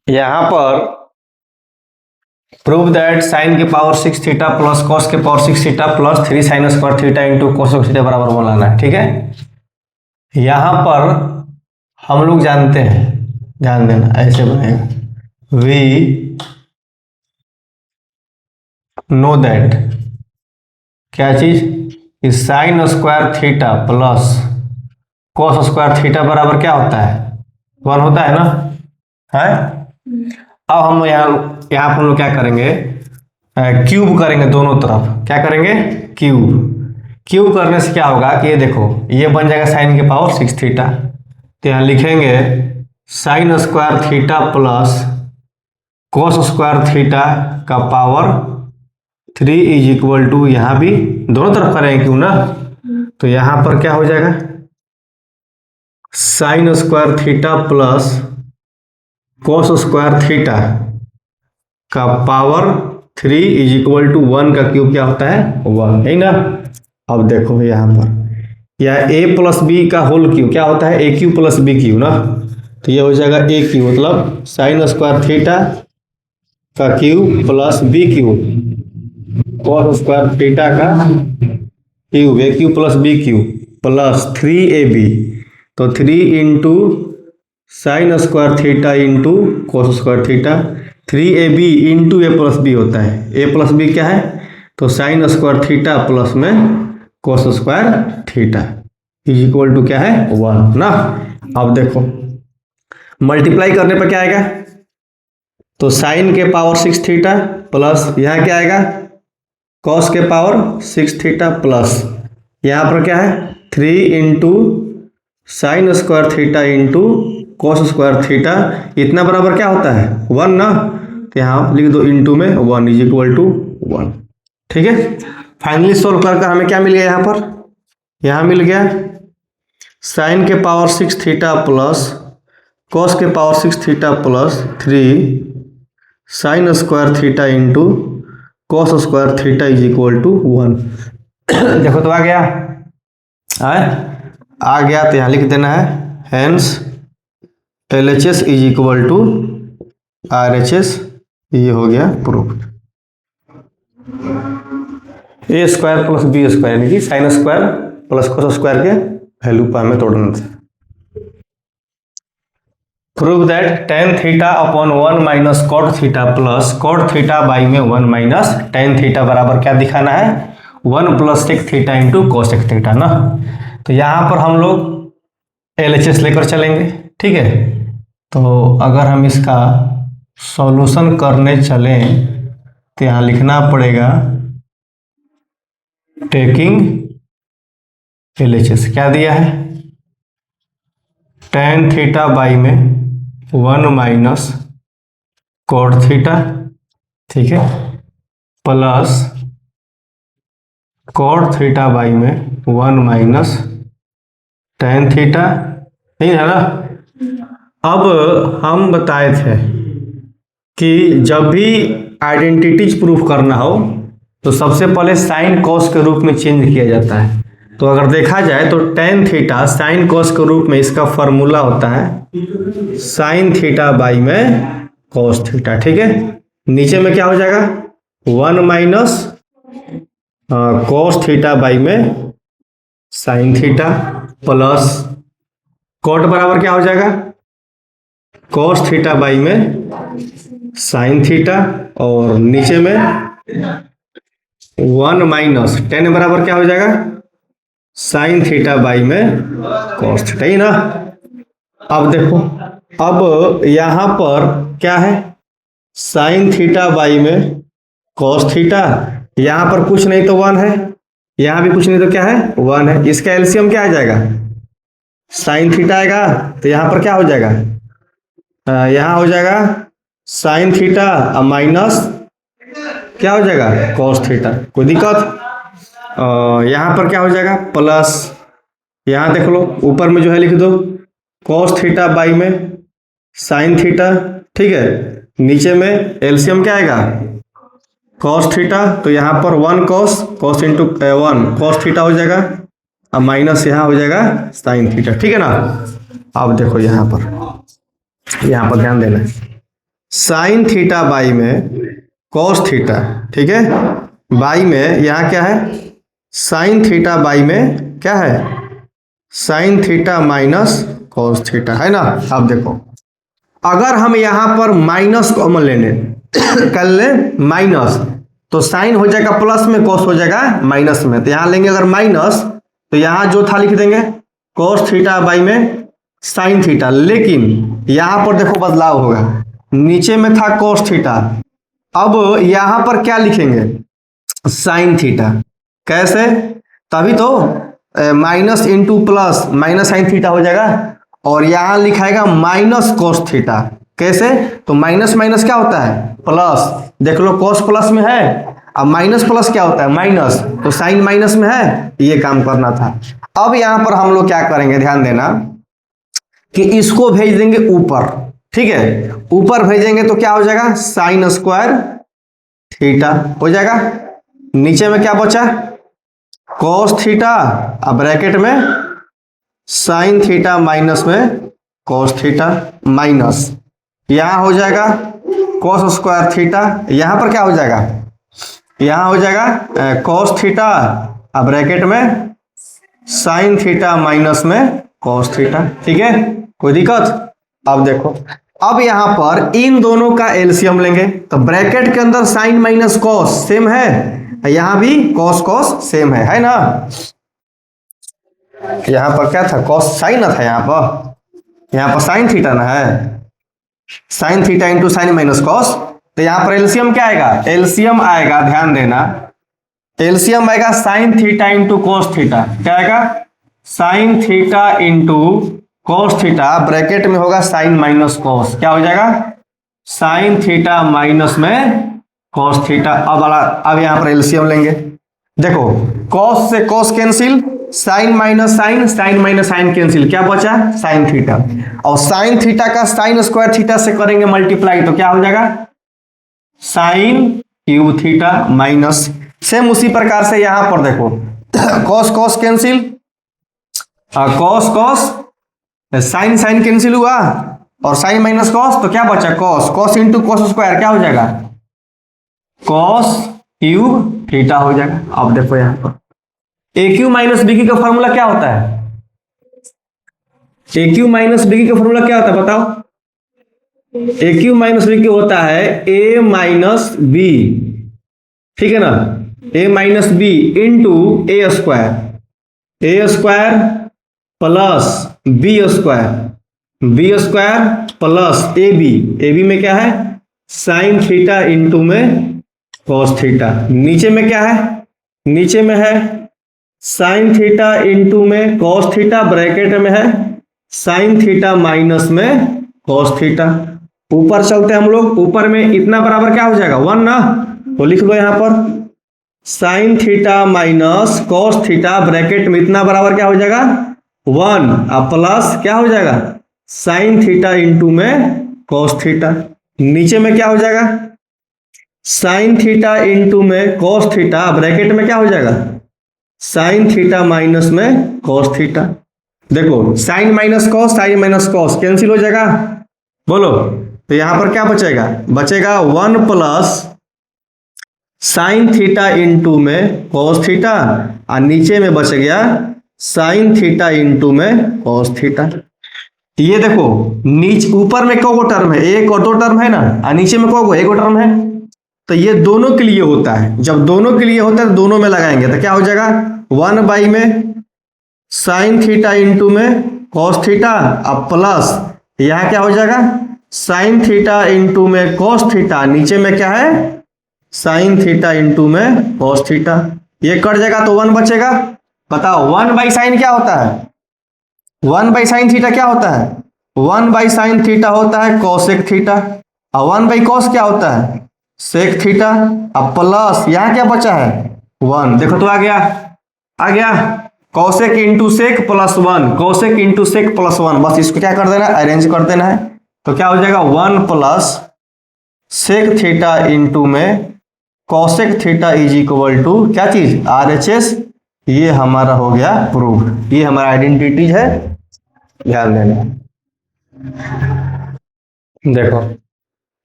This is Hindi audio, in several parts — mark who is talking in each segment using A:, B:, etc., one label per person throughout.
A: यहाँ पर प्रूव दैट साइन के पावर 6 थीटा प्लस कॉस के power 6 theta plus 3 sine square theta into cos theta बराबर बनाना है। ठीक है, यहाँ पर हम लोग जानते हैं, ध्यान देना, ऐसे बनेगा वी नो दैट, क्या चीज, sign square theta plus cos square theta बराबर क्या होता है, 1 होता है ना, है। अब हम यहाँ पर हम लोग क्या करेंगे, क्यूब करेंगे दोनों तरफ, क्या करेंगे, क्यूब करने से क्या होगा कि ये देखो, ये बन जाएगा साइन के पावर 6 थीटा, तो यहाँ लिखेंगे sign square theta plus cos square theta का पावर 3 इज इक्वल टू, यहाँ भी दोनों तरफ करेंगे क्यों ना, तो यहाँ पर क्या हो जाएगा, sign square theta plus cos square theta का पावर 3 इज इक्वल टू 1 का क्यूब क्या होता है, 1, है ना। अब देखो यहाँ पर या a प्लस बी का होल क्यूब क्या होता है, A cube plus B cube ना, तो ये हो जाएगा ए क्यू, मतलब साइन स्क्वायर थीटा का cube plus B cube cos square theta का cube, A cube plus B cube plus 3ab, तो 3 into sine square theta into cos square theta, 3ab into A plus B होता है, ए प्लस बी क्या है, तो साइन स्क्वायर थीटा प्लस में cos square theta is equal to क्या है, 1 ना। अब देखो मल्टीप्लाई करने पर क्या आएगा, तो साइन के पावर 6 थीटा प्लस यहाँ क्या आएगा, कॉस के पावर 6 थीटा प्लस यहाँ पर क्या है 3 into sine square theta into cos square theta, इतना बराबर क्या होता है, 1 ना, तो यहाँ लिख दो इंटू में 1 इज इक्वल टू 1। ठीक है, फाइनली सोल्व कर हमें क्या मिल गया, यहाँ मिल गया साइन के पावर 6 थीटा प्लस कॉस के power 6 theta plus 3 sine square theta into cos square theta is equal to 1। देखो तो आ गया, आ गया, तो यहाँ लिख देना है hence LHS is equal to RHS, ये हो गया proof. A square plus B square यानी कि sine square plus cos square के वैल्यू पर हमें तोड़ना था। Prove that tan theta upon 1 minus cot theta plus cot theta by में 1 माइनस tan थीटा बराबर क्या दिखाना है, 1 plus sec theta into cosec theta ना। तो यहाँ पर हम लोग LHS लेकर चलेंगे। ठीक है, तो अगर हम इसका सॉल्यूशन करने चलें तो यहाँ लिखना पड़ेगा टेकिंग LHS, क्या दिया है, tan थीटा बाई में 1 माइनस कॉट थीटा, ठीक है, प्लस कॉट थीटा बाई में 1 माइनस tan थीटा, नहीं है ना। अब हम बताए थे कि जब भी आइडेंटिटीज प्रूफ करना हो तो सबसे पहले साइन कॉस के रूप में चेंज किया जाता है। तो अगर देखा जाए तो tan थीटा साइन कॉस के रूप में इसका फॉर्मूला होता है साइन थीटा बाई में कॉस थीटा। ठीक है, नीचे में क्या हो जाएगा 1 माइनस कॉस थीटा बाई में साइन थीटा प्लस कॉट बराबर क्या हो जाएगा कॉस थीटा बाई में साइन थीटा, और नीचे में 1 माइनस tan बराबर क्या हो जाएगा साइन थीटा बाई में कॉस थीटा ही ना। अब देखो, अब यहाँ पर क्या है साइन थीटा बाई में कॉस थीटा, यहाँ पर कुछ नहीं तो 1 है, यहाँ भी कुछ नहीं तो क्या है 1 है, इसका एलसीएम क्या आ जाएगा साइन थीटा आएगा, तो यहाँ पर क्या हो जाएगा यहाँ हो जाएगा साइन थीटा माइनस क्या हो जाएगा कॉस थीटा, कोई दिक्कत, यहाँ पर क्या हो जाएगा प्लस, यहाँ देख लो ऊपर में जो है लिख दो कॉस थीटा बाई में साइन थीटा। ठीक है, नीचे में एलसीएम क्या आएगा कॉस थीटा, तो यहाँ पर 1 कॉस इंटू 1 कॉस थीटा हो जाएगा, अब माइनस यहाँ हो जाएगा साइन थीटा। ठीक है ना। अब देखो यहाँ पर ध्यान देना है, साइन थीटा बाई में कॉस थीटा, ठीक है, बाई में यहाँ क्या है, साइन थीटा बाई में क्या है, sine theta minus cos theta, है ना। अब देखो अगर हम यहां पर माइनस कॉमन ले लें कर ले माइनस, तो साइन हो जाएगा प्लस में, कॉस हो जाएगा माइनस में। तो यहां लेंगे अगर माइनस, तो यहां जो था लिख देंगे कॉस थीटा बाई में साइन थीटा, लेकिन यहां पर देखो बदलाव होगा, नीचे में था कॉस थीटा, अब यहां पर क्या लिखेंगे, साइन थीटा। कैसे, तभी तो minus into plus minus sine theta हो जाएगा, और यहां लिखाएगा माइनस कोस थीटा। कैसे, तो माइनस माइनस क्या होता है, प्लस। देख लो कोस प्लस में है, अब माइनस प्लस क्या होता है, माइनस, तो साइन माइनस में है, ये काम करना था। अब यहां पर हम लोग क्या करेंगे, ध्यान देना कि इसको भेज देंगे ऊपर, ठीक है, ऊपर भेजेंगे तो क्या हो जाएगा, साइन स्क्वायर थीटा हो जाएगा। नीचे में क्या बचा, कॉस थीटा, अब ब्रैकेट में साइन थीटा माइनस में कॉस थीटा माइनस, यहां हो जाएगा कॉस स्क्वायर थीटा, यहां पर क्या हो जाएगा, यहां हो जाएगा कॉस थीटा, अब ब्रैकेट में साइन थीटा माइनस में कॉस थीटा, ठीक है, कोई दिक्कत। अब देखो अब यहां पर इन दोनों का एलसीएम लेंगे, तो ब्रैकेट के अंदर साइन माइनस कॉस सेम है, यहां भी कॉस कॉस सेम है ना। यहां पर क्या था, कॉस साइन ना था, यहां पर साइन थीटा ना है, sine theta into sine minus cos. तो यहां पर एलसीएम क्या आएगा, एलसीएम आएगा, ध्यान देना, एलसीएम आएगा sine theta into cos theta, क्या आएगा, sine theta into cos theta, bracket में होगा साइन माइनस कॉस, क्या हो जाएगा, साइन थीटा माइनस में कॉस थीटा। अब यहां पर एलसीएम लेंगे, देखो कॉस से cos cancel, sine minus sine, sine minus sine cancel, क्या बचा, साइन थीटा, और साइन थीटा का साइन स्क्वायर थीटा से करेंगे मल्टीप्लाई, तो क्या हो जाएगा, sine cube theta minus. Same उसी प्रकार से यहां पर देखो cos cos cancel, cos cos, sine sine cancel हुआ, और साइन माइनस कॉस, तो क्या बचा, cos, cos into cos square क्या हो जाएगा, कॉस क्यूब थीटा हो जाएगा। अब देखो यहां पर A cube minus B cube का फॉर्मूला क्या होता है, A cube minus B cube का फॉर्मूला क्या होता है बताओ, A cube minus B cube होता है ए माइनस बी, ठीक है ना, A minus B into A square plus B square plus A B में क्या है, साइन थीटा इंटू में कॉस थीटा, नीचे में क्या है, नीचे में है साइन थीटा इंटू में कॉस थीटा, ब्रैकेट में है साइन थीटा माइनस में कॉस थीटा। ऊपर चलते हम लोग, ऊपर में इतना बराबर क्या हो जाएगा, 1 ना, तो लिख लो यहां पर sign theta minus cos theta, bracket में इतना बराबर क्या हो जाएगा 1, अब प्लस क्या हो जाएगा साइन थीटा इंटू में कॉस थीटा, नीचे में क्या हो जाएगा साइन थीटा इंटू में कॉस थीटा, ब्रैकेट में क्या हो जाएगा साइन थीटा माइनस में कॉस थीटा। देखो साइन माइनस कॉस कैंसिल हो जाएगा, बोलो, तो यहां पर क्या बचेगा, बचेगा 1 प्लस साइन थीटा इंटू में कॉस थीटा, और नीचे में बच गया साइन थीटा इंटू में कॉस थीटा। ये देखो नीचे ऊपर में कौन टर्म है, एक और दो टर्म है ना, और नीचे में कौन एक टर्म है, तो ये दोनों के लिए होता है, जब दोनों के लिए होता है तो दोनों में लगाएंगे, तो क्या हो जाएगा 1 बाई में साइन थीटा इंटू में कॉस थीटा, अब प्लस यहां क्या हो जाएगा साइन थीटा इंटू में कॉस थीटा, नीचे में क्या है साइन थीटा इंटू में कॉस थीटा, ये कट जाएगा तो 1 बचेगा। बताओ 1 बाई साइन क्या होता है, 1 बाई साइन थीटा क्या होता है, 1 बाई साइन थीटा होता है कॉसेक थीटा, और 1 बाई कॉस क्या होता है सेक थीटा, अब प्लस यहां क्या बचा है 1, देखो तो आ गया cosec into sec plus 1, cosec into sec plus 1, बस इसको क्या कर देना है, अरेंज कर देना है, तो क्या हो जाएगा 1 प्लस सेक थीटा इंटू में cosec theta is equal to क्या चीज RHS। ये हमारा हो गया प्रूफ, ये हमारा आइडेंटिटीज है, ध्यान देना। देखो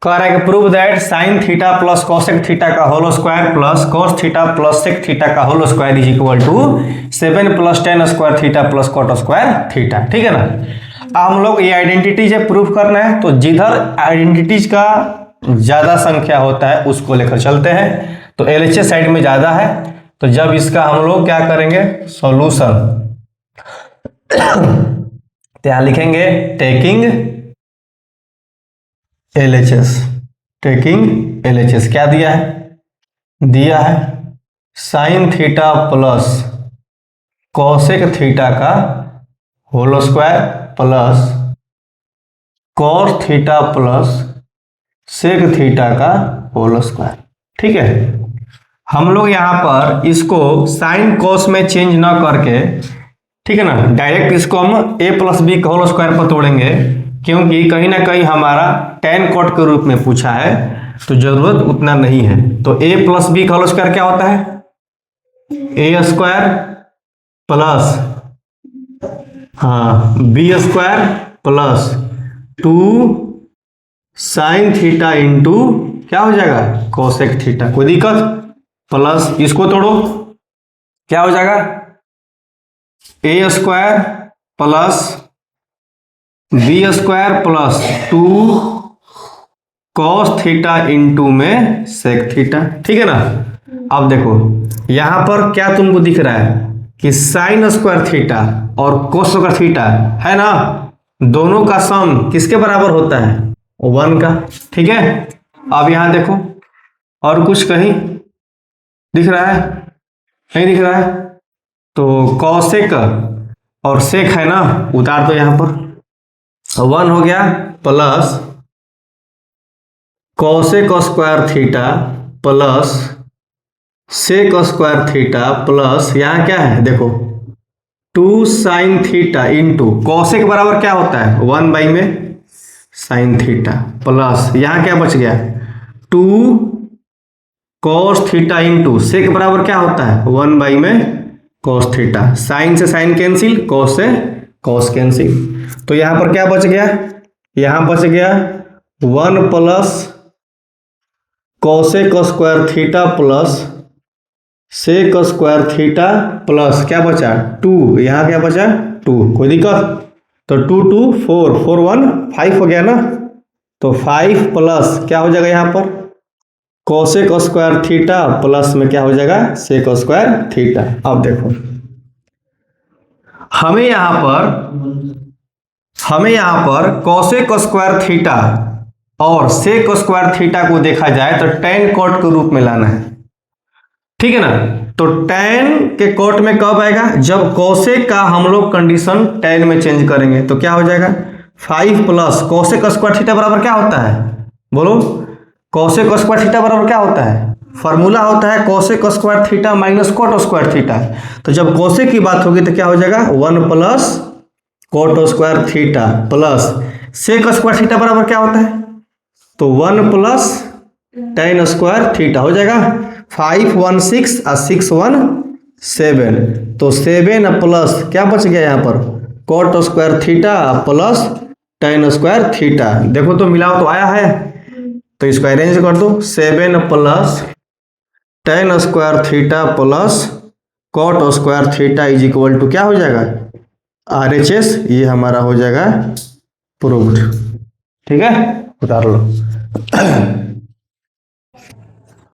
A: कह रहा है कि prove that sine theta plus cosec theta का whole square plus cos theta plus sec theta का whole square is equal to 7 plus tan square theta plus cot square theta. ठीक है ना। अब हम लोग ये आइडेंटिटीज है प्रूफ करना है, तो जिधर आइडेंटिटीज का ज्यादा संख्या होता है उसको लेकर चलते हैं। तो एलएचएस साइड में ज्यादा है, तो जब इसका हम लोग क्या करेंगे सॉल्यूशन, तो यहां लिखेंगे टेकिंग एलएचएस। टेकिंग एलएचएस क्या दिया है sine theta plus cosec theta का whole square plus cos theta plus sec theta का होल स्क्वायर। ठीक है। हम लोग यहां पर इसको साइन कॉस में चेंज ना करके, ठीक है ना, डायरेक्ट इसको हम a प्लस बी का होल स्क्वायर पर तोड़ेंगे, क्योंकि कहीं ना कहीं हमारा tan कॉट के रूप में पूछा है, तो जरूरत उतना नहीं है। तो a प्लस बी का होल स्क्वायर क्या होता है a square plus B square plus 2 sine theta into क्या हो जाएगा कोसेक थीटा। कोई दिक्कत? प्लस इसको तोड़ो, क्या हो जाएगा a square plus B square plus 2 cos theta into में सेक थीटा। ठीक है ना। अब देखो यहां पर क्या तुमको दिख रहा है कि साइन स्क्वायर थीटा और कोस स्क्वायर थीटा है ना, दोनों का सम किसके बराबर होता है 1 का। ठीक है। अब यहां देखो और कुछ कहीं दिख रहा है? नहीं दिख रहा है, तो कॉसेक और सेक है ना, उतार दो यहां पर। 1 हो गया plus cosec square theta plus sec square theta plus यहां क्या है देखो 2 साइन थीटा इंटू कॉसेक बराबर क्या होता है 1 बाई में साइन थीटा प्लस यहां क्या बच गया 2 कॉस थीटा इंटू सेक बराबर क्या होता है 1 बाई में कॉस थीटा। साइन से साइन कैंसिल, कॉस से कॉस कैंसिल, तो यहां पर क्या बच गया, यहां बच गया 1 plus cosec square theta plus sec square theta plus क्या बचा 2, यहां क्या बचा 2। कोई दिक्कत? तो 2 2 4 4 1 5 हो गया ना, तो 5 प्लस क्या हो जाएगा यहां पर कोसेक स्क्वायर थीटा प्लस में क्या हो जाएगा सेक स्क्वायर थीटा। अब देखो हमें यहां पर कोसेक स्क्वायर थीटा और सेक स्क्वायर थीटा को देखा जाए तो tan कॉट के रूप में लाना है। ठीक है ना। तो tan के कॉट में कब आएगा जब कोसेक का हम लोग कंडीशन tan में चेंज करेंगे, तो क्या हो जाएगा 5 प्लस कोसेक स्क्वायर थीटा बराबर क्या होता है बोलो, कोसेक स्क्वायर थीटा बराबर क्या होता है, फॉर्मूला होता है cosec square theta minus cot square theta. तो जब कोसेक की बात होगी तो क्या हो जाएगा 1 plus cot square theta plus sec square theta बराबर क्या होता है, तो 1 प्लस tan स्क्वायर थीटा हो जाएगा। 5 1 6 और 6 1 7, तो 7 प्लस क्या बच गया यहाँ पर cot square theta plus tan square theta. देखो तो मिलाओ तो आया है, तो इसको अरेंज कर दो 7 plus tan square theta plus cot square theta is equal to क्या हो जाएगा RHS। ये हमारा हो जाएगा प्रूव्ड। ठीक है, उतार लो।